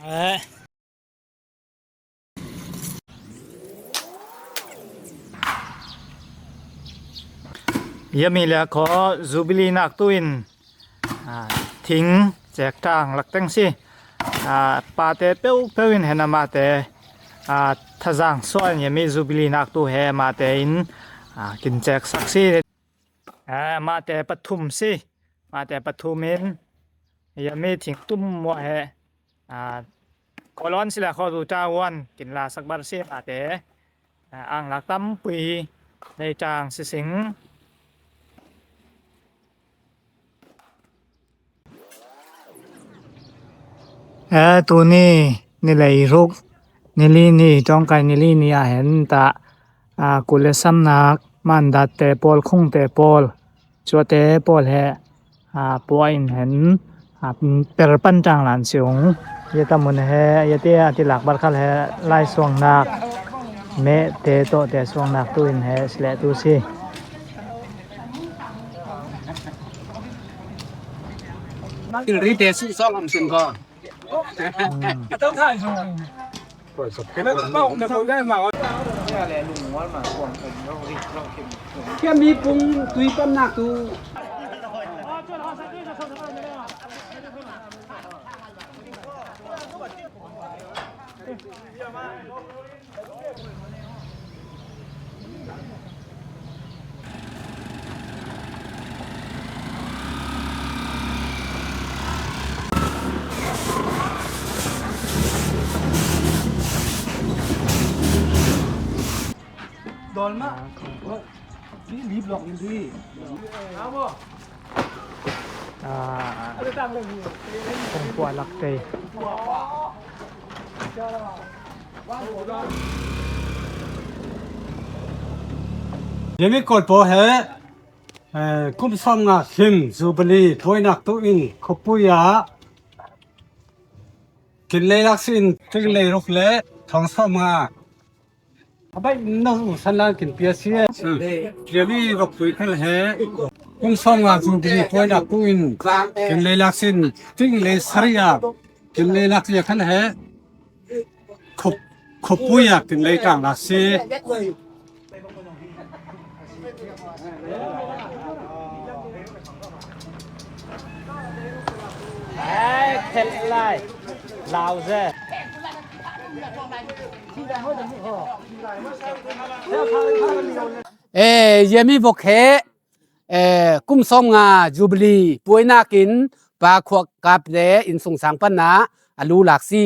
ยามีแล้วขอจูบิลีนักตุอินทิ้งแจกทางหลักตั้งสิปาเตเป้าอินเฮนามาเตทะจังส่วนยามีจูบิลีนักตุเฮมาเตอินกินแจกสักสิมาเตปทุมสิมาเตปทุมินยามีทิ้งตุ้มมัวเฮขอร้อนสิละขอดูจ้าวันกินลาสักบาทสิมาเตอ่างหลักตั้มปีในจางสิงตัวนี้นี่แหละรูกนี่ลีนี่จ้องไก่นี่ลีนี่เห็นตากุเลซัมนักมันดัดแต่ปอลคงแต่ปอลชัวแต่ปอลแฮปอยเห็นเปรปันจางหลานเสียงยะตะมุนแฮยะเตอติหลักบัดคัลแฮไล่สวงนักเมเตโตแต่สวงนักตุอินแฮสละตุสิกินรีเตสุซองอำสินก็ต้องถ่ายส่งแล้วก็เขาได้มาเนี่ยแหละลุงว่ามาห่วงผมเราเข็มแค่มีปุงตุยปั้นหนักตูดอลมานี่รีบหลอกอยู่ดิเอาบ่คงปวดหลักเตยังไม่กดโปรเหคุ้มซ่อมงาคิมซูบลีถวยนักตัวอินขบปุยากินเลยลักษินถึงเลยรุกเละท้องซ่อมงาไปน้องสันลานกินเปียเสียเดี๋ยวนี้ก็คุยกันแล้วคุ้มซ่อมงาซูบลีถวยนักตัวอินกินเลยลักษินถึงเลยสริยากินเลยลักษินกันแล้วขบปุยากินเลยกลางลักษินเทลไลลาวเซยามีบกเกุ้มซ่อมงาจูบลีป่วยนากินปลาขวกกับเดอินสงสังปันนาอลูหลักซี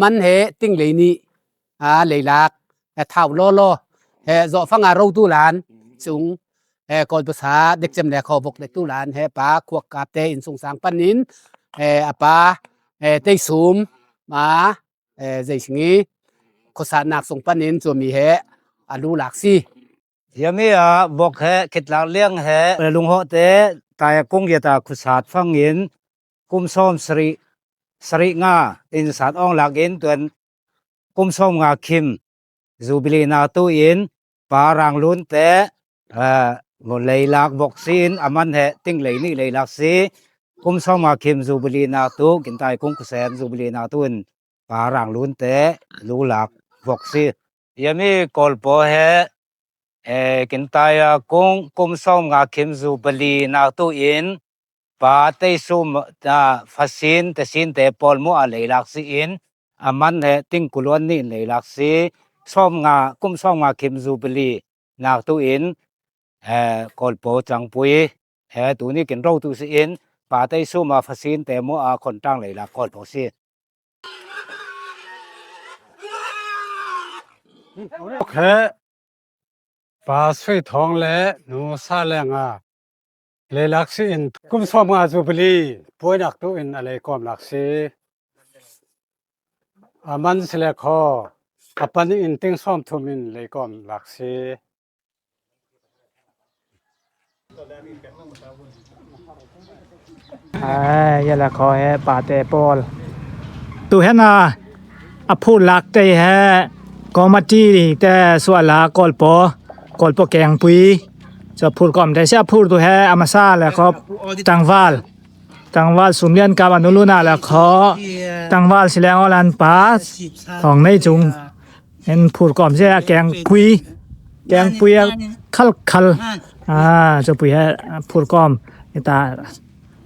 มันเฮติ้งเลยนี่เลยลักเท่าโลจอฟังเราตู้หลานสูงก่อนภาษาเด็กจำแนกขอบกเด็กตู้หลานปลาขวกกับเดอินสงสังปันนินปลาเตยสูมมาใจสิงห์โคสานักส่งปันนินจะมีอลูหลักซียามีบอกคิดหลักเลี้ยงลุงโฮเตตายกงยตาคุศาสฟังอินกุมซ้อมสริงาอินสาดอ่องหลักอินตัวกุมซ้อมงาคิมจูบิลีนาตูอินปารังลุนเตหมดเลยหลักบอกซีนมันติ้งเลยนี่เลยหลักซีกุมซ้อมงาคิมจูบิลีนาตูกินตายกงกุเซนจูบิลีนาตูนปารังลุนเตลูหลักบอกซียามีกอลโปกินตายกุมซ้อมงาคิมจูบิลีนาตูอินปาเตซุมฟัสินเตสินเตปอลมัวเลยหลักซีอินมันติ้งกุลวนนี่เลยหลักซีซ้อมงากุมซ้อมงาคิมจูบิลีนาตูอินกอลโปจังปุยตัวนี้กินเราตูซีอินปาเตซุมฟัสินเตมัวคนตั้งเลยหลักกอลโปซีโอเคปลาสวยทองและหนูซาแรงเลยลักษินกุมซ้อมงาจูบลีป่วยนักตัวอินอะไรก็มลักษิมันเสลคอปันอินติ้งซ้อมทุมินเลยก็มลักษิยาละคอปาเตปอลตัวนาพูดหลักใจกอมาจีแต่ส่วนละกอลโปแกงปุยจะพูดก่อนแต่เสียพูดตัวอามาซาแล้วครับจังหวัดสุนเรียนกับอนุรุณาแล้วขอ ตังวาลสิแลงอลันปาของในจุงเห็นพูดก่อมเสียแกงปุยคัลจะปุยให้พูดก่อมอีตา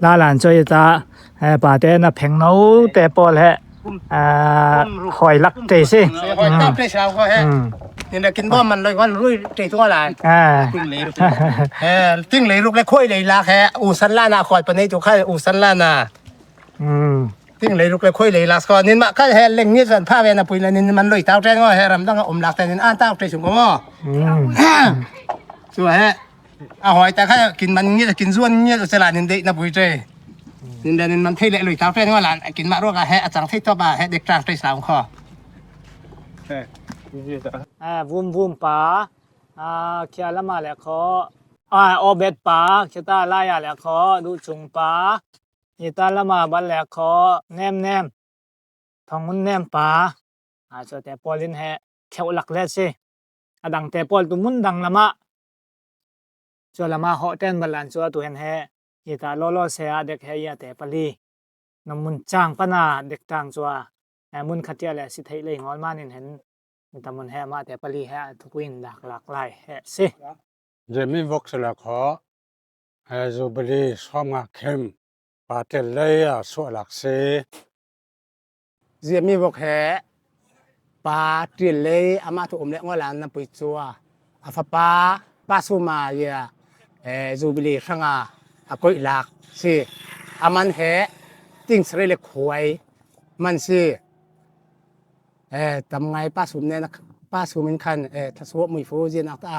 ลาหลานช่วยตาป่าแต่น่ะแผงเนาแต่ปอแหละหอยลักเตซิ หอยตับได้สาวก็แฮะนี่น่ะกินบ่มันเลยวันรุ่ยใจตัวหลานติ้งเลยติ้งเลยลูกเลยค่อยเลยลาแฮอูสันลานาคอยปานนี้จุค่ายอูสันลานาติ้งเลยลูกเลยค่อยเลยลาสก็นี่มาก็แฮเล่งนี่สันพาเวนะปุยแล้วนี่มันเลยตาวแจ้งว่าแฮรำต้องอมลักแต่นี่อ่านตาวใจสุงก็สวยฮะหอยแต่ข้ากินมันนี่จะกินส่วนนี่จะลานินเด็กนะปุยเจนินเดนมันเทเลยตาวแจ้งว่าหลานกินมารวกแฮอาจารย์เทตัวบ่าแฮเด็กกลางใจสาวข้อวุมปาเคียละมาแหละขอออเบ็ดปาเคียตาลายาแหละขอดูจุงปาอีตาละมาบันแหละขอแนมทองมุนแนมปาจแต่ปอลินแฮเขียวหลักแลสิดังแต่ปอลตุมุนดังละมาจัวละมาเหาะเต้นบัลลันจัวตัวเห็นแฮอีตาลอเสียเด็กแฮยาแต่ปลีน้ำมุนจ้างปนาเด็กต่างจัวมุนขัดเจียแหละสิไทยเลยงอนมานี่เห็นตะมุนแฮมาแต่ปลีแฮทุกวินดักหลากหลายแฮสิเจมีวกสละขอจูบลีซ้อมงาเข้มปาเตลเลยสวหลักเสเจียมีบอกแห่ปาเตียนเลยอามาถูกอมเล็กว่าหลานนำไปจัวอาฟาปาสูมาเยจูบิลีข้างอาก้อยหลักสิอามันแห่ติ้งสเรเล็กหวยมันสิทำไงป้าสูมเนี่ยนะป้าสูมินคันทัศวมุยฟูเจียนักตา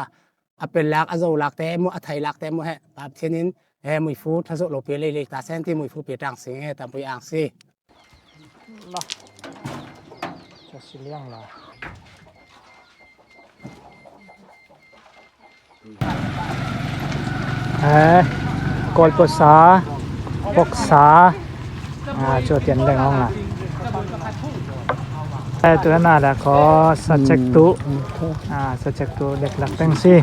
เป็นหลักอาโจหลักแต่มัวไทยหลักแต่มัวแห่ปาเทนินมุยฟูทัศวโลเปเลยตาเส้นที่มุยฟูเปียตังสิงตามไปอ่างสิจะสิเลี้ยงล่ะกอลปษาปกษาจดเตียนแรงห้องล่ะตัวนั้นแหละขอสัจจตุสัจจตุเด็กหลักตั้งสิ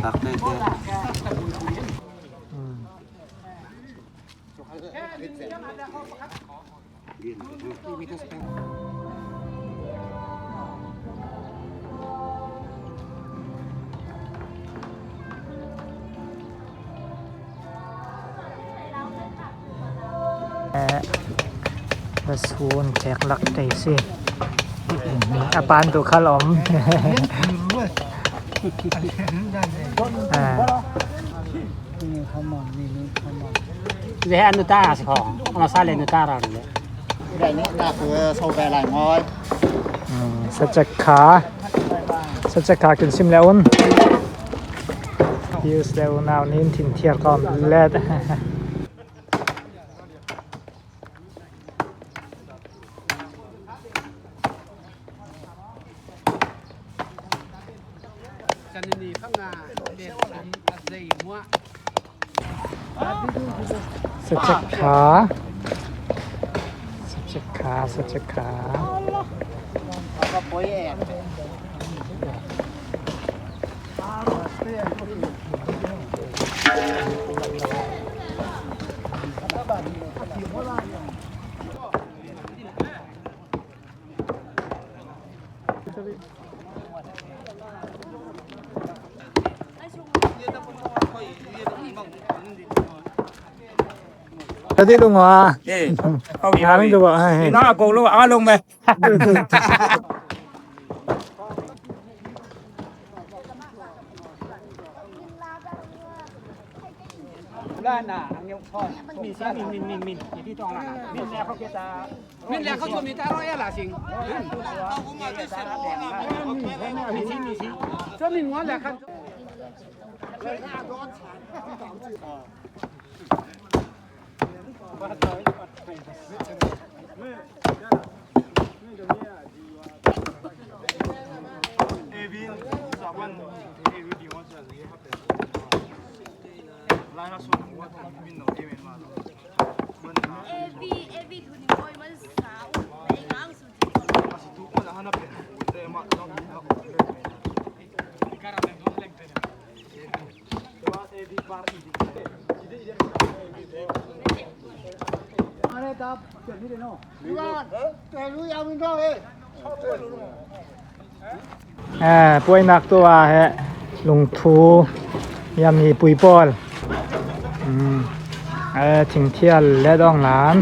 สูนแขกหลักใจสิปานตัวขลอมเดี๋ยวอันนูต้าสิของเราซาเลนูต้าเราเลยได้นี่น่าคือโซเวลายงอยสัจขากินซิมแล้วอุ่นยูสแล้วนาวนี้ทิ้งเทียร์ก่อนแลดกันนี่ข้างหน้าเด็ดอัดใจมัวสัจขาก็ป่วยแอบที่ลุงว่าเขาหาไม่ดูว่าน้าโกลูกเอาลงไปด้านน่ะอันนี้พ่อมีเสียมินที่ตรงนั้นมินแล้วเขาจะมินแล้วเขาชวนมีตาร้อยล่ะสิงมีสิชวนมินงอนแหละครับต ป่วยหนักตัวฮะลงทูยามีปุยปอลถึงเที่ยวและดองหลาน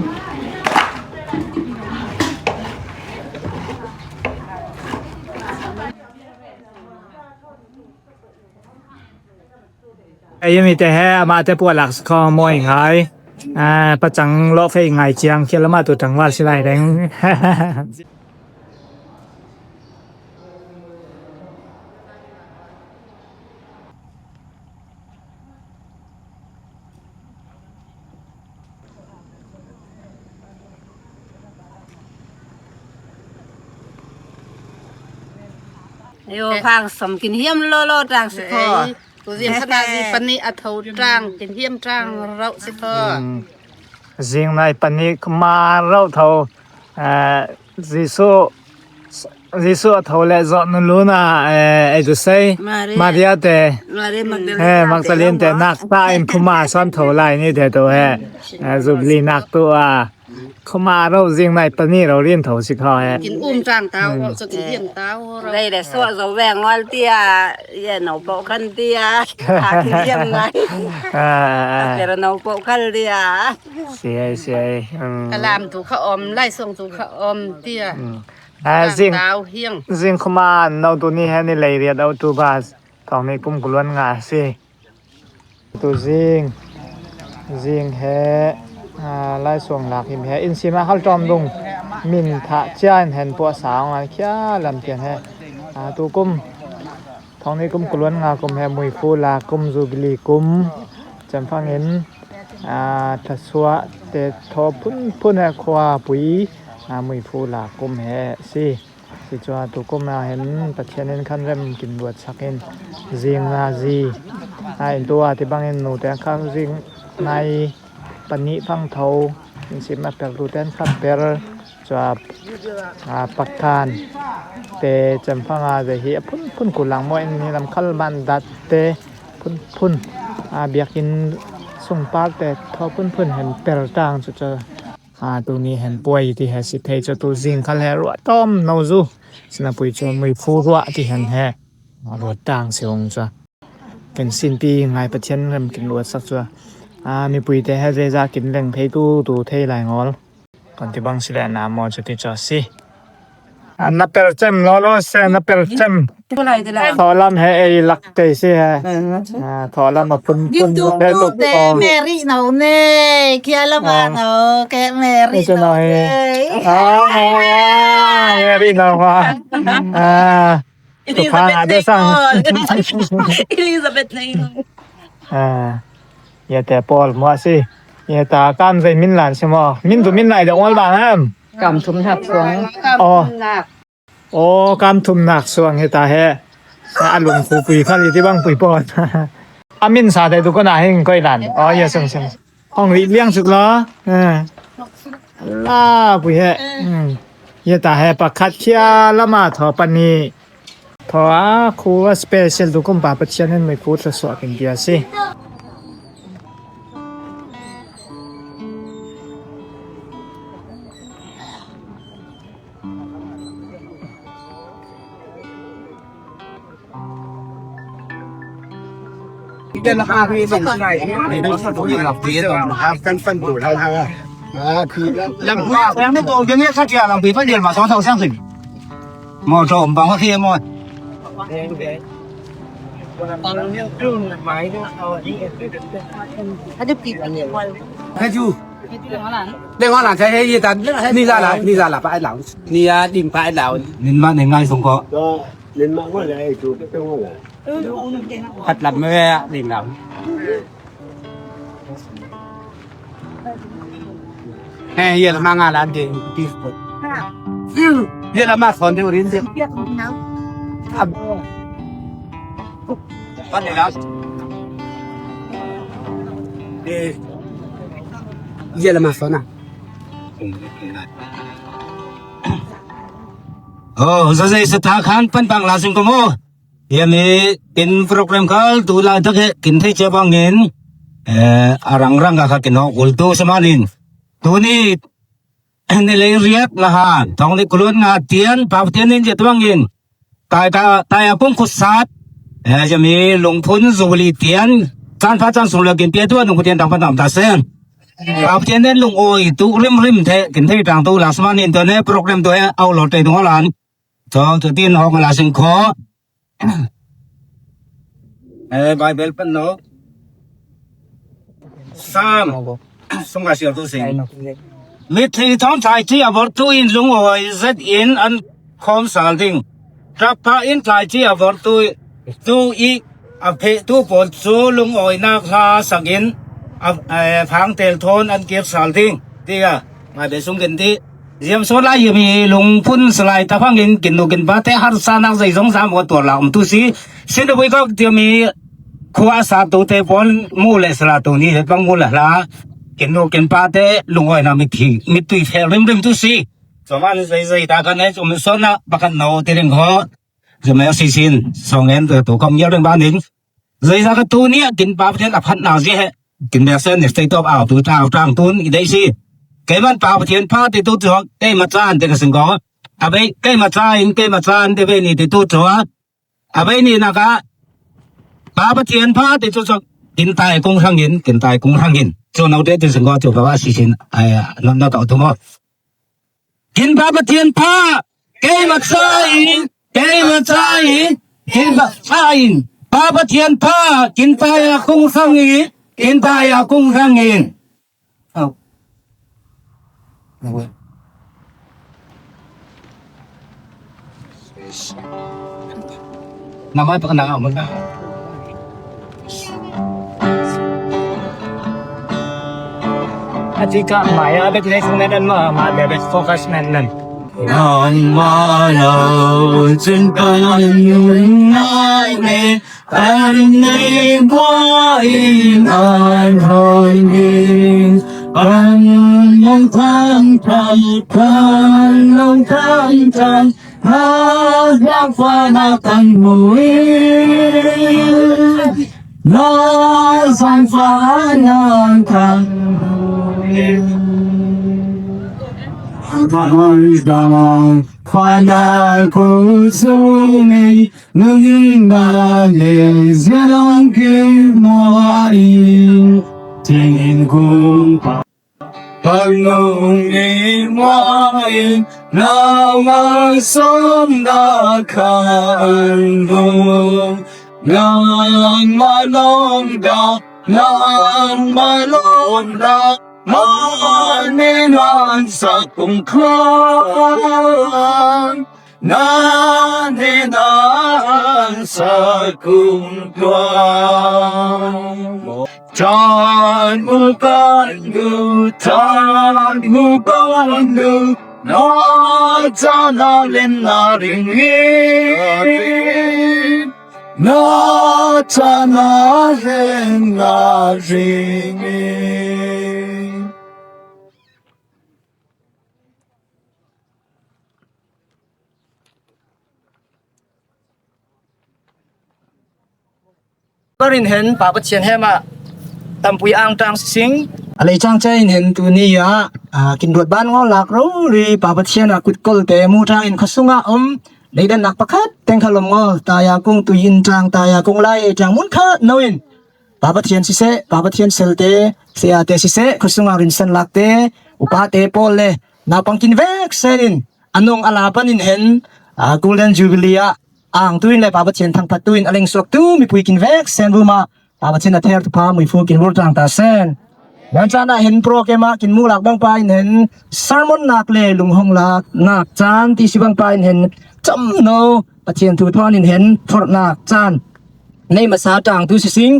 ยังมีแต่แห่มาแต่ปวดหลักคอมวยหายประจังเลาะไฟไงเจียงเคียละมาตัวจังว่าสิได้แดง Yo phang sầm kinh hiếm lo trang sẽ thọ. Tôi riêng khát gì phần này thầu trang kinh hiếm trang rau sẽ thọ. สิ่งในปันนี้มาเราเท่าจิสุเท่าและจอนุลูนะจุเซมาเดียแต่มักจะเล่นแต่นักตาอินพุมาซ้อนเท่าไรนี่แต่ตัวจุบลีนักตัวเขามาเราสิ่งในปันนี้เราเรียนเท่าสิเขาKinh trang tao sẽ kinh hiếm tao. Đây để xóa dấu vàng ngon tia, giờ nấu bộ khăn tia, kinh hiếm này. Để nấu bộ khăn tia. เสีย Làm thủ khẩu ôm, lại xong thủ khẩu ôm tia. สิ่ง Tao hiêng. สิ่งเขามาเราตัวนี้ให้ในเลยเรียนเอาตัวบาสตอนนี้กุ้มกุลวนงาสิตัวสิ่งแห่ไล่ส่วงหลักหิมแห่อินซีมาเข้าจอมดุงมินทะเจียนเห็นปัวสาวงาเขี้ยลำเทียนแห่ตัวกุ้มทองนี้กุ้มกุลวนงากุ้มแห่มวยฟูลากุ้มจูบิลีกุ้มจำฟังเห็นทัศวะเตทอพุ่นแห่ควาปุ๋ยมวยฟูลากุ้มแห่สิจัวตัวกุ้มเห็นปัจเจนขันเริ่มกินบวชสักเห็นจิงนาจีอินตัวที่บางเห็นหนูแต่ข้างจิงในปันนี้ฟังเทาสิมาเปิดรูเต้นครับเปิดจวบปักการเตจำฟังอาจจะเหี้ยพุ่นกุลังมวยนี่ลำคัลบันดัดเตพุ่นเบียกินส่งปากแต่ทอพุ่นเห็นเปิดต่างจะตัวนี้เห็นป่วยที่เห็นสิเทจะตัวจิงคัลแฮรัวต้มนาวจูสนับปุยจนมือฟูรัวที่เห็นแฮรัวต่างเสียงจ้ะเป็นสิ้นปีไงประเทศเริ่มกินรัวสักจ้ะมีปุ๋ยแต่ให้เรซากินเร่งเพตู้เทหลายงอลก่อนที่บังสิแลนามอจะติจอสินับเปิลเจมล้อเซนับเปิลเจมทอลำให้ลักเตสิฮะทอลำมาพุ่นได้ลูกอม Mary nấu nè, kia là mà nấu cái Mary. นี่จะหน่อยรีนาวะสุภาพได้สั่ง Elizabeth này. อย่าแต่ปอลมัวสิอย่าตาการใส่มินหลานใช่มั้ยมินตัวมินไหนเดี๋ยวอ้วนบางฮะ Cầm thùng hạt xuống. Ồ, cam thùm nạc xuồng hệ ta hệ anh lùng phụ quỷ khá lý tí băng quỷ bọt Min xa thế tụ có nà hình quay làn dạ xong Hồng lý liang sực lo La quỷ hệ Dạ ta hệ bạc khát kia lama thọ bà nì Thọ khu special tụ cũng bà bật chân nên mấy phút là xóa kinh bia xí Cái là hai cái phần này thì nó sẽ có nhiều phí rồi căn phân đủ là thì làm em biết tôi cái nghĩa khác kia làm phí phát điện mà xong thầu sang thỉnh mò trộm bằng kia mò cái chú đây ngon là cái gì ta đi ra là phải lão đi tìm phải lão nên bạn này ngay không có lên mạng quá lại chụp cái không là thật là mê tìm lão Hey, giờ là mang à làm gì? Giờ là mang phone theo đến gì? Bắt này đó. Giờ là mang phone à? Giờ dây sẽ thả khán phân bằng là xin có mô Giờ mình in program khá tụ lại tất hệ kinh thấy chế bằng nghìn răng răng cả kinh họ của tôi sẽ mà linh tụ ni ในเลยเรียกละหาทองเล็กกลุ่นงาเตียนปาเตียนนี่จะต้องยินตายกุ้งขุดสัตว์จะมีลงทุนสุริเตียนการพัฒนาสุรกินเปียตัวลงเตียนต่างพันต่างตาเส้นปาเตียนนั้นลงโอยตุริมเทกินเทต่างตัวลาสมานินตัวนี้โปรแกรมตัวเอาหลอดใจตรงหลานจองตัวตีนหอกลาสิงคอไบเบิลเป็นเนาะ3 สมกาเสียตัวสิงมิตรที่ท้องไทยที่อวตารอินลงโอยเซตอินอันคอมสัลติงรับพาอินไทยที่อวตารตัวอีอภิตัวปนสูลงโอยนาคาสังอินพังเตลโทนอันเก็บสัลติงที่ก็มาเป็นสมกันที่เยี่ยมสุดเลยมีลงพุ่นสลายตะพังกินดูกินปาเตหัดสานักใจ2-3ตัวหลังตุสีเส้นตัวก็จะมีขวาสาตัวเตปอนมูเลสลาตัวนี้ปังมูลละกินดูกินปาเตลงไว้นามิตุยเฟริมตุสีสมัยใจตากันเนี่ยจะมีส่วนนะประกันโนเตริงเขาจะไม่เอาซีซิน2 เดือนตัวคำเยอะเรื่องบ้านนี้ใจตากันตัวนี้กินปาเตอภัทนาสิเหกินแบบเส้นเนี่ยสเตตอฟเอาตัวเจ้าจ้างตุนอีได้สิเกมันปาเทียนพาติตุจอกเกมาจานเตกสิงกออะเบเกมาจานเตเบนี่ติตุจอกอะเบนี่นะคะปาเทียนพาติตุจอกกินตายกงทางยินกินตายกงทางยินจนเอาเตติสิงกอจบว่าสิสินนั่นต่อตัวกินปาเทียนพาเกมาจานกินปาเทียนพากินตายกงทางยินกินตายกงทางยินnamanya pengenang amun jika maya ada jenis dan ma bebek fokus nan non malau cinta yunai me anai boy an hoi ni an long thang ha yang fa na tan mui no sang fa na tan mui Bye damang fana kusumi nunga le zalong ke moi tin kum pa Panong moi nào mà sớm đã khan ngàn mà long đã mà nên hoàn sa cùng con nên hoàn sa cùng con John Mugandu no Jana Lena ringin no Jana Lena ringin Barin hen papa chen hema tampui ang tang sing อะไรจ้างใจเห็นตัวนี้กินดวดบ้านงอหลักรู้รีป่าปะเทียนกุดกลแต่มูทางอินขสุงในด้านหนักประคัดแต่งขลมงอตายากุ้งตุยินจางตายากุ้งไล่จางมุนคะนวินป่าปะเทียนสิเสป่าปะเทียนเซลเตเสียเตสิเสขสุงรินสันลักเตอุปาเตปอลเลนาปังกินเวกเซนินอันนงอลาปันินเห็นกูเลนจูบิลีอ่างตุยินเลยป่าปะเทียนทางพัดตุยินอเลงสวกตูมีปุยกินเวกเซนบูมาป่าปะเทียนเทอร์ตุพามีฟูกินวอร์จางตาเซนวันจันทร์เห็นโปรแกรมกินมูหลักบางปลายเห็นซาร์มอนนักเลลุงหงหลักนักจานที่สิบางปลายเห็นจำโนปะเทียนถูทอนินเห็นทอดนักจานในภาษาต่างตุสิสิง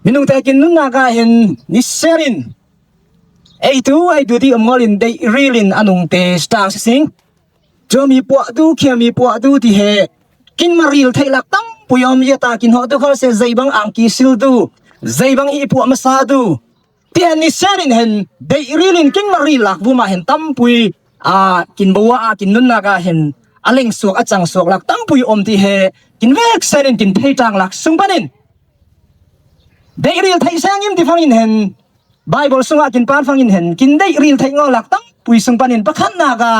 มินุงแต่กินนุ่งนักเห็นนิเซรินไอดูที่อมลินได้รีลินอนุงเตสต่างสิสิงจะมีปวดดูเขียมีปวดดูที่เหกินมารีลไทยหลักตั้งปุยอมยตากินหอตุเขาเสียใจบางอังกีซิลดูใจบางอีปวดมาซาดูที่อันนี้เสรินเห็นได้รีลินกินมารีลักบุมาเห็นตั้มปุยกินบัวกินนุ่นนากาเห็นอเล็งสวกจังสวกลักตั้มปุยอมที่เหกินเวกเสรินกินเทจังลักสุงปนินได้รีลไทยแสงยิ้มที่ฟังอินเห็นไบเบิลสุงกินปานฟังอินเห็นกินได้รีลไทยงอลักตั้มปุ ปุยสุงปันินประคันนากา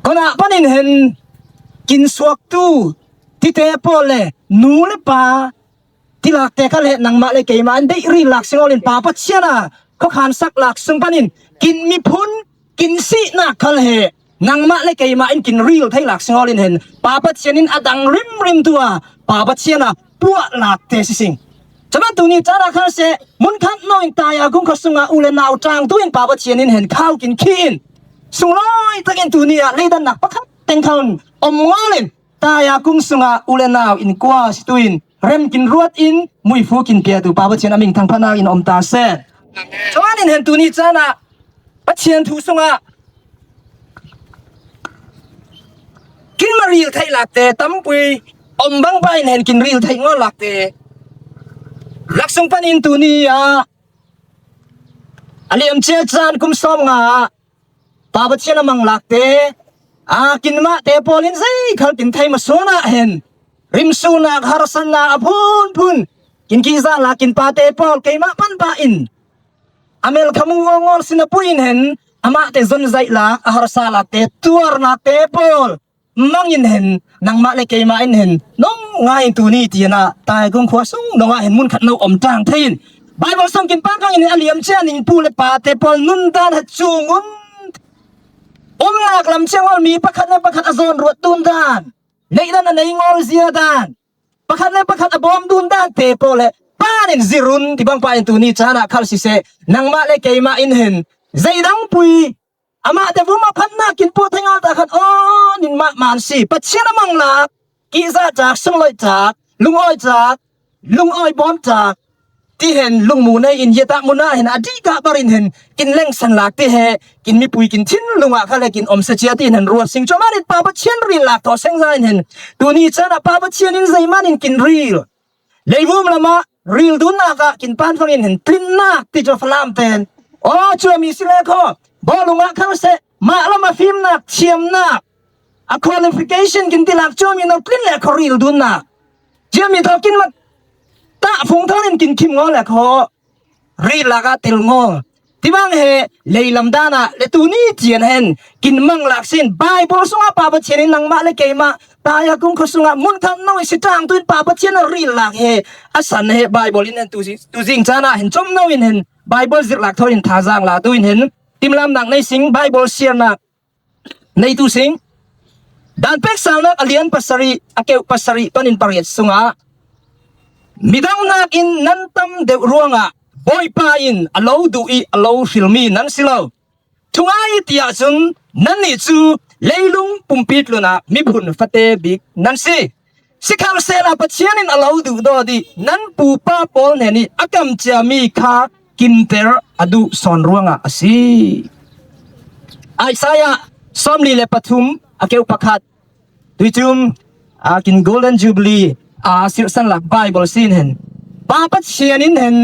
ก็นะปันินเห็นกินสวกตู้ที่เตปอลเลยนูเลปาที่หลักแต่เขาเลยนังมาเลยเกยมันได้รีหลักสิงอลินปาปัชเชนะเขาขานสักหลักสุงปันินกินมีพุนกินสินักเขาเลยนังมาเลยเกยมันกินรีลไทยหลักสิงอลินเห็นปาปัชเชนินอดังริมตัวปาปัชเชนะปัวหลักเตสิงฉะนั้นตัวนี้จาราคาเสมุนขันน้อยตายากุงเขาสุงาอุเลนาวจางตัวเองปาปัชเชนินเห็นข้าวกินขี้นสุงร้อยตะกินตัวนี้เลยดันหนักปะครับเต็งเขาอมงอลินตายากุงสุงาอุเลนาวอินกว่าสิตุอินเริ่มกินรวดอินมุยฟูกินเปียตูปาปัชเชนามิงทางพนาอินอมตาเซฉะนั้นเห็นตัวนี้จานะปัชเชนทูสุงากินมารีลไทยหลักเตตั้มปุยอมบังไปเห็นกินรีลไทยงอหลักเตหลักสุงปันินตัวนี้อันนี้เชื่อจานกุมซ้อมงาปาปัชเชนามังหลักเตกินมาเตปอลินไซเขากินไทยมาสวนะเห็นริมสูนักฮาร์สันนาพุนกินกีซาลากินปาเตปอลเกยมาปันปาอินอเมลขมูงอลสินปุยนเห็นอามาเตซอนไซลาฮาร์ซาลาเตตัวร์นาเตปอลมังอินเห็นนังมาเลเกยมาอินเห็นน้องง่ายตัวนี้ตีนะตายกงขวาส่งน้องเห็นมุนขัดเราอมจางทีนไบเบิลส่งกินปากังอินอเลียมเชนิงปูเลปาเตปอลนุนดานหัดจูงุนนักลำเชียงอลมีประคัดอซอนรวดดุนดานในด้านในงอลเสียดานประคัดอบอมดุนดานเตปอลป้านินซิรุนที่บางปายตัวนี้จานะคัลซิเซนังมาเลเกยมาอินเห็นใจดังปุยอามาแต่ผมมาพันนากินปูทั้งอัลตาขัดนินมามันสิปัจเจนมังลักกีซาจากสงลอยจากลุงอ้อยบอมจากที่เห็นลุงมูในอินเยตามุนาเห็นอดีกาบรินเห็นกินเล่งสันหลักที่เฮกินมีปุยกินทิ้นลุงอ่ะเขาเลยกินอมเสียที่เห็นรัวสิงจอมานินปาปัจเจนรีหลักต่อเส้นใจเห็นตัวนี้จานะปาปัจเจนินใจมานินกินรีลเลยบุมละมารีลดุนนักกินปานฟังอินเห็นทลินนักที่จะฟลามเตนชัวมีสิเลโคบอลุงอ่ะเขาเสมาละมาฟิล์มนักเชียมนักqualification กินที่หลักชัวมีนักทลินแหละเขารีลดุนนักเจียมีทอกินมาตาฟงเท่านั้นกินคิมงอแหละเขารีลากาติลงอที่บางเฮเลยลำดานะเลตูนี้เจียนเห็นกินมังหลักสินไบเบิลสุงาปาปัจเจนินังมาเลเกมาตายากุงขสุงามุนขันน้อยสิจางตุนปาปัจเจนรีลากเฮอสันเฮไบเบิลอินเห็นตูสิงจานะเห็นจมน้อยเห็นไบเบิลสิหลักเท่านั้นท่าจางลาตุนเห็นติมลำนักในสิงไบเบิลเสียนักในตูสิงดันเป็กสาวนักอเลียนปัสรีอเกวปัสรีปนินปริยสุงามิดังนักอินนันตัมเดรัวงะบอยปาอินอโลดูอีอโลฟิลมีนันสิโลทุงไอเตียจุนนันนิจูเลยลุงปุ่มปิดลุนะมิพุนฟาเตบิกนันสิสิคาลเซลาปัจเจนินอโลดูดอดีนันปูปาปอลเนนี่อากำจามีคากินเตอร์อดูสอนรัวงะสิไอซายะสอมลีเลปทุมอเกวปะคัดดุจุมกินโกลเด้นจูบลีสิรสันหลักไบเบิลสินเห็นปาปัจเจนินเห็น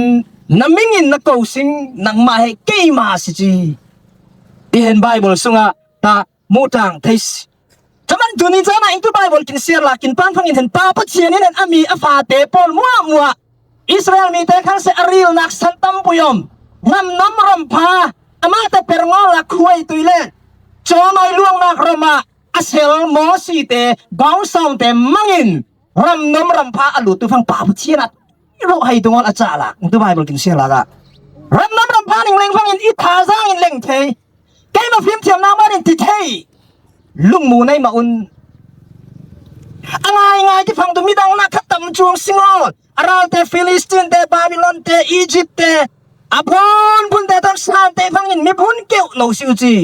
น้ำมิงินนักกูสิงนังมาให้เกยมาสิจีที่เห็นไบเบิลสุงะตามูตังเทสทำไมตัวนี้จะน่าอินตัวไบเบิลกินเสียหลักกินปันฟังอินเห็นปาปัจเจนินเห็นอามีอาฟาเตปอลมัวอิสราเอลมีแต่ขันเสอริลนักสันตัมปุยมน้ำรำพาอามาแต่เปิดงอหลักคุยตุยเล่จอน้อยล่วงนักรมาอาเซลมอสีเตบ้องสาวเตมังอินน้ำรำพาอลุตุฟังปาปัจเจนัดเราให้ตัวอาจารย์ละตัวไบเบิลกินเสียละกะน้ำพานิ่งเล่งฟังอินอิทาซังอินเล่งเทแกมาฟิล์มเทียมน้ำมันอินติเทลุงมูในมาอุนง่ายที่ฟังตัวมีดังนักขัดตำจวงสิงออาราเตฟิลิสตินเตบาบิลอนเตอียิปต์เตอาพอนพุนเตตังซานเตฟังอินมีพุนเกี่ยวโนซิวจี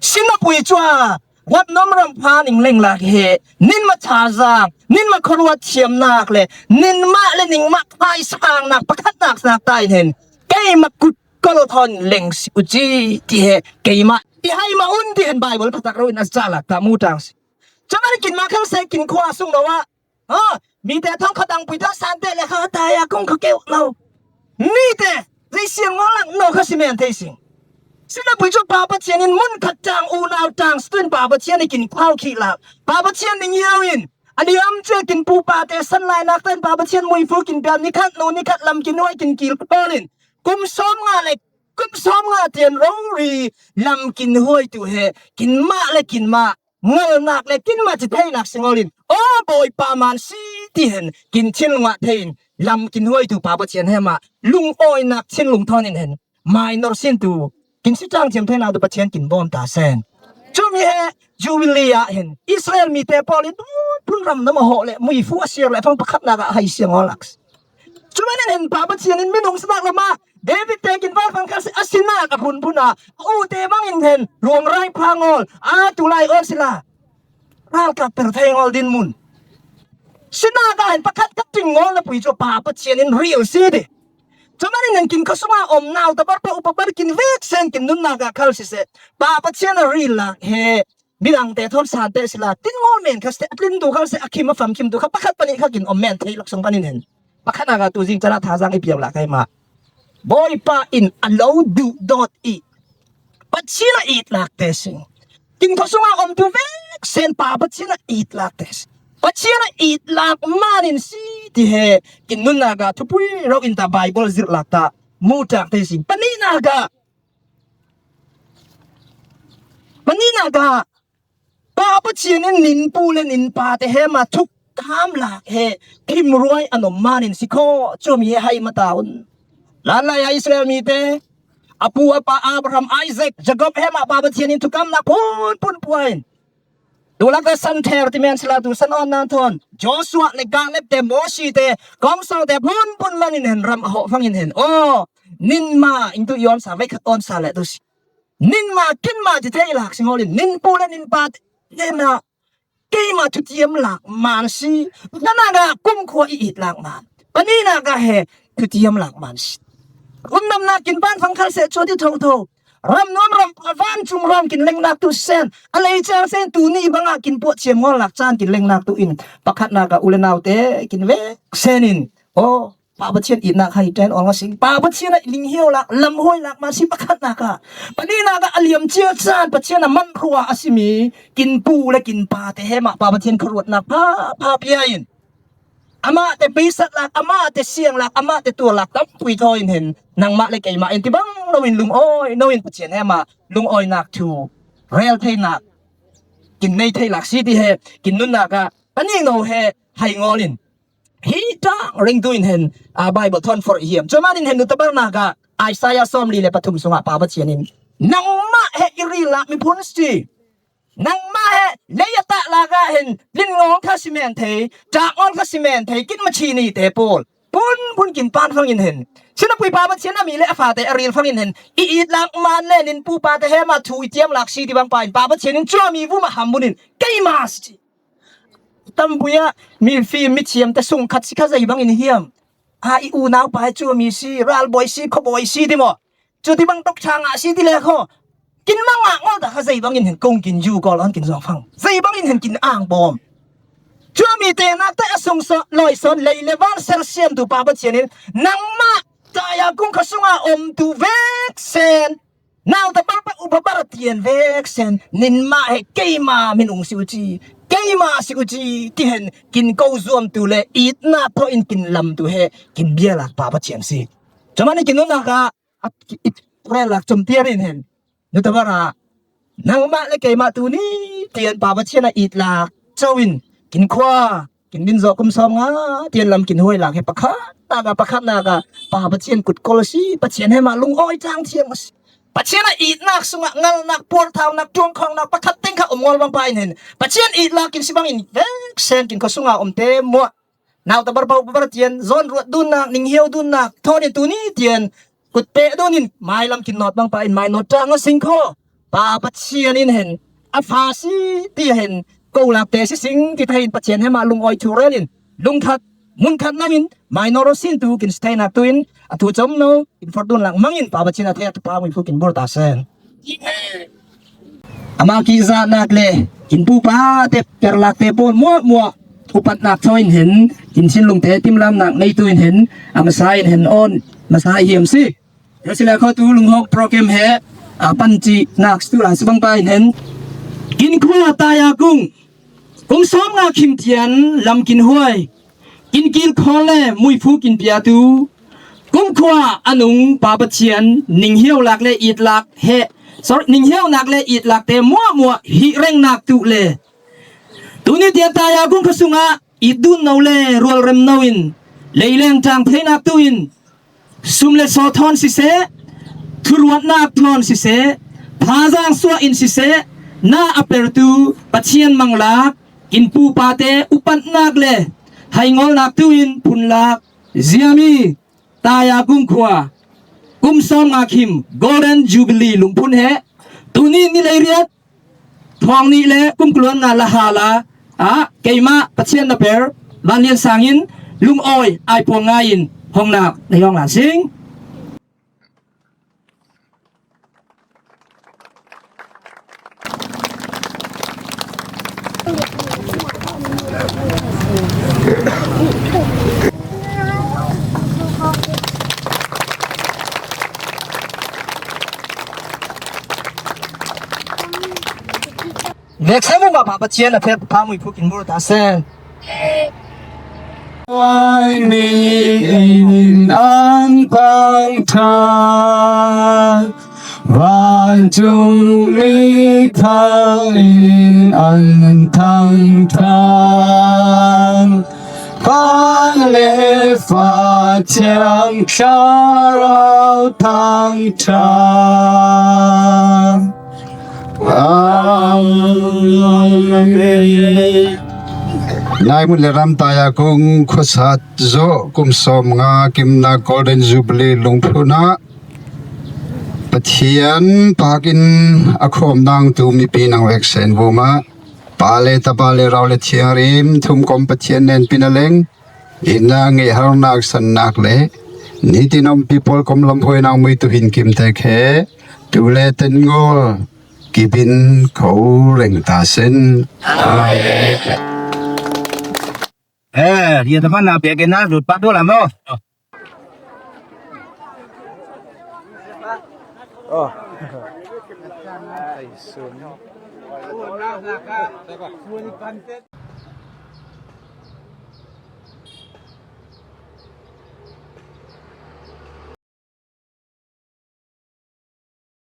สินปุยจัววัดน้ำรำพานิ่งเล่งลักเฮนินมาชาซางนินมาครัวเทียมนักเลยนินมาเลนิงมาไทยสร้างนักประคัดนักตายเห็นเกยมากุดกลทอนเล่งสิวจีที่เฮเกยมาที่ให้มาอุนที่เห็นไบเบิลพัตตะรุนัสจาลักตามูตังจะไม่ได้กินมาข้าวเสกินขวาส่งเราว่ามีแต่ท้องขดังปุยท้องสานเตะเลยเขาตายกงเขาเกี่ยวเรานี่แต่ใจเสียงงอหลังโนเขาสิเมนเทสิงสินะปุยจุปาปัจเจนินมุนขัดจางอูนาวจางสตุนปาปัจเจนิกินข้าวขี้หลับปาปัจเจนิเยียวินอันนี้อัมเจกินปูปาเตสันไลนักเต้นปาปัจเจนมวยฟูกินแบบนี้ขัดโนนี่ขัดลำกินน้อยกินกิลเปอร์ลินกุมซ้อมงานเลย กุมซ้อมงาเตียนร้องรีลำกินห้วยตัวเฮกินมาและกินมาเงาหนักและกินมาจะได้หนักสิงอลินโอ้บอยปามันสีที่เห็นกินเช่นงะเทนลำกินห้วยตัวปาปะเชียนให้มาลุงอ้อยหนักเช่นลุงทอนินเห็นไม่นอร์สินตัวกินสิจ้างเทียมเทนาตัวปะเชียนกินบอมตาเซนจมีเฮจูวิลียเห็นอิสราเอลมีแต่ปอลิพุ่นรำน้ำมโหเลยมุยฟัวเสียเลยฟังประคับนากะให้เสียงอลักส์จมีนั่นเห็นปาปะเชียนไม่นงสมัครละมาเดวิดเตกินบ้านฟังกันสิสินากับพุ่นอูเตบังอินเห็นรวมไรพรางอลตุไลออสิลาร่างกับเป็นเทงอลดินมุนสินาก็เห็นประคับกับจิงงอลปุยโจปาปะเชียนเรียลซีดิจำไม่ได้กินข้าวสมาอมนาวแต่บัดไปอุปบัติกินเวกเซนกินนุ่นนากาคัลสิเซปาปัจเจนรีละเฮบิลังเตทอนสานเตสิลาตินงอลเมนคัสเตอัลินดูคัลเซอคิมมาฟัมคิมดูข้าปักขัดปนิข้ากินอมเมนเทลักษณ์ปนิเห็นปักขัดนากาตัวจริงจะน่าท้าทายเปียกหลักให้มาบอยปาอิน allow do dot eat ปัจเจนอีทลักเตสิกินข้าวสมาอมดูเวกเซนปาปัจเจนอีทลักเตสปัจเจนอีทลักมานินซีที่เฮกินนุ่นนากาทุพุยเราอินตาไบเบิลซิลลักตามูจากเตสิปนินากาปาปะเชียนนินปูเลนินปาเตเฮมาทุกทามหลักเฮคิมรวยอนมมานินสิโคจวมีให้มาตาวนลาลายอิสราเอลมีเตอปูอปาอับราฮัมไอแซคจากอบเฮมาปาปะเชียนนินทุกคำนักพูนปวยดูลักแต่สันเทอร์ที่เมนสลาดูสันออนนันทอนโจชัวในกางเล็บเตโมชีเตกองสาวเตพูนมานินเห็นรำหอฟังเห็นโอ้นินมาอินตุยอนสาเวกออนสาเลตุสินินมากินมาจะเทหลักสิงอลินนินปูและนินปาเยมาเกมาทุเทียมหลักมันสินั่นน่ะกุมขวอีหลักมันปนี้น่ะก็เฮทุเทียมหลักมันสิคุณนำนักกินบ้านฟังคัลเซจที่ทงรำน้อมรำฟันจุงรำกินเล็งนักตุเซนอะไรจางเซนตูนี่บังอากินปวดเชียงงอหลักจานกินเล็งนักตุอินปักขัดนากะอุเลนาวเตกินเวเซนินโอ้ปาปะเชียนอินนักให้เจนออกมาสิปาปะเชียนลิงเหี่ยวหลักลำห้อยหลักมาสิปักขัดนากะปนี้นากะอเลียมเชียจานปะเชียนมันรัวอาสิมีกินปูและกินปลาแต่เฮมาปาปะเชียนขรวดนักพาเปียอินอามาแต่ปีศาจหลักอามาแต่เสียงหลักอามาแต่ตัวหลักตั้งปุยทอยเห็นนางมาเลยไก่มาเอ็นที่บังนวินลุงอ้อยนวินปะเชียนให้มาลุงอ้อยนักทูเรลเทนักกินในไทยหลักซีที่เฮกินนุ่นนักะปันยังโนเฮให้งอลินฮีจ้าเร่งดูอินเห็นไบเบิลทอนฟอร์เฮียมจอมาดินเห็นนุตบาร์นักะไอซายาซอมลีเลปทุมสงะปาปะเชียนินนางมาเฮอิริละมีพุนสตีนางมาเฮเลยตะลากะเห็นลินงองคาสิเมนเทจากออนคาสิเมนเทกินมาชีนีเตโปลปุนกินปานฟังอินเห็นฉันปุยปาปะเชียนมีเลฟาเตอรีนฟังอินเห็นอีดลักมันเล่นินปูปาเตเฮมาทูอิเทียมลักซีที่บางปายปาปะเชียนินจ้ามีวุมาฮัมบุนินไกมาสจีตั้มปุยมีฟิล์มมิเชียมแต่ส่งขัดสิข้าใจบางอินเฮียมอีอูนาวไปจ้ามีซีรัลบอยซีคอบอยซีที่หมดจุดที่บางตกช่างซีที่เล็กเขากินมังงอแต่ข้าใจบางอินเห็นกงกินยูก็ร้อนกินสองฟังใจบางอินเห็นกินอ่างบอมช่วยมีเตนักแต่ส่งสลอยสนเลยเลวันเซลเซียมดูปาปะเชียนินนังมาตายากุ้งขสุงอาอมดูเวกเซนนาวแต่ปาปะอุปบาร์เตียนเวกเซนนินมาเฮเกยมามินอุงสิวจีเกยมาสิวจีที่เห็นกินกูซวมตูเลอีดนาเพราะอินกินลำตูเฮกินเบียร์หลักปาปะเชียนสิจำมันกินนู่นนักอะเรื่องหลักจมเตียรินเห็นนุตบาระนังมาเลเกยมาตูนี้เตียนปาปะเชียนอีดหลักเจ้าวินกินขวากินดินโซกุมซอมงาเตียนลำกินห้วยหลักให้ปะคัดนากาปะคัดนากาปาปะเชียนกุดกอลซีปะเชียนให้มาลุงอ้อยจางเทียมมาปะเชียนอีดนักสุงะงัลนักปวดเท้านักจวงของนักปะคัดเต็งข้าอมงอลบางไปเห็นปะเชียนอีดลักกินสิบังอินเวกเซนกินข้าวสุงะอมเตมัวนาวตะบาร์เบาบาร์เตียนซอนรวดดุนนักนิ่งเหี่ยวดุนนักทอนิตูนี้เตียนกุดเปะดุนินไม้ลำกินนอดบางไปไม้นอดจางสิงคอปาปะเชียนินเห็นอัฟาซีที่เห็นกูหลักเตสิสิงที่ไทยปะเชียนให้มาลุงอ้อยทูเรลินลุงขัดมุนขัดนามินไม่นอรสินตูกินสเตนักตุอินอตุจอมโนอินฟอร์ดุนหลังมังอินปาปะเชียนอาเทียตุปามิฟุกินบุรตาเซนอามากิซานักเลกินปูปาเตปเกลักเตปอนมัวอุปัตนักทอยเห็นกินชิ้นลุงเตติมลำหนักในตุอินเห็นอามาสายเห็นออนมาสายเหี่ยมสิเดี๋ยวสิแล้วเขาตูลุงหกโปรแกรมเฮปันจีนักสตูหลังสบังไปเห็นกินขวาตายากุ้งซ้อมงาขิมเทียนลำกินห้วยกินกินคอเล่มุยฟูกินเปียตู กุมขวาอนุงปาปะเชียนนิงเหี่ยวหลักและอีดหลักเฮนิงเหี่ยวหนักและอีดหลักแต่มัวหิเร่งหนักตุเลตุนี้เตียตายากุมขสุงะอีดุนนาวเลรัวเรมนวินเลยแรงจางเพลนักตุอินซุมเลสอทอนสิเสทุรวัดนักทอนสิเสพาจางสัวอินสิเสนาอเปรตูปัจเชียนมังลากอินปูปาเตอุปันนักเลให้งอลนักตุอินพุนลากเซียมีตายากุมขวากุมซอมอาคิม Golden Jubilee ลุงพุนเฮตุนี้นี่เลยเรียดทองนี่เลยกุมกลวนงาละหาลาเกยมาปัจเชียนนาเปรบานเลียนสางินลุงอ้อยไอปวงงายินห้องนักในห้องหลานสิงเด็กใช้มุมาปะเชียนนะเพื่อพามุยพูกินบุรุษอาเซนI need an pangtan Wantung mi in an tangtan Pan le fa tiang sharau tangtan Nai mun le ram ta ya kung khosat zo kum som nga kim na Golden Jubilee lungphuna pathian pakin akhom nang tu mi pi nang wek sen buma pale ta pale raw le thiarim thum kom pathian nen pinaleng ina nge har nak san nak le ni tinom people kom lam phoi nang mui tu hin kim te khe tu le ten ngol kibin khou reng ta sen dia teman na pe kena lut pat do lam no oh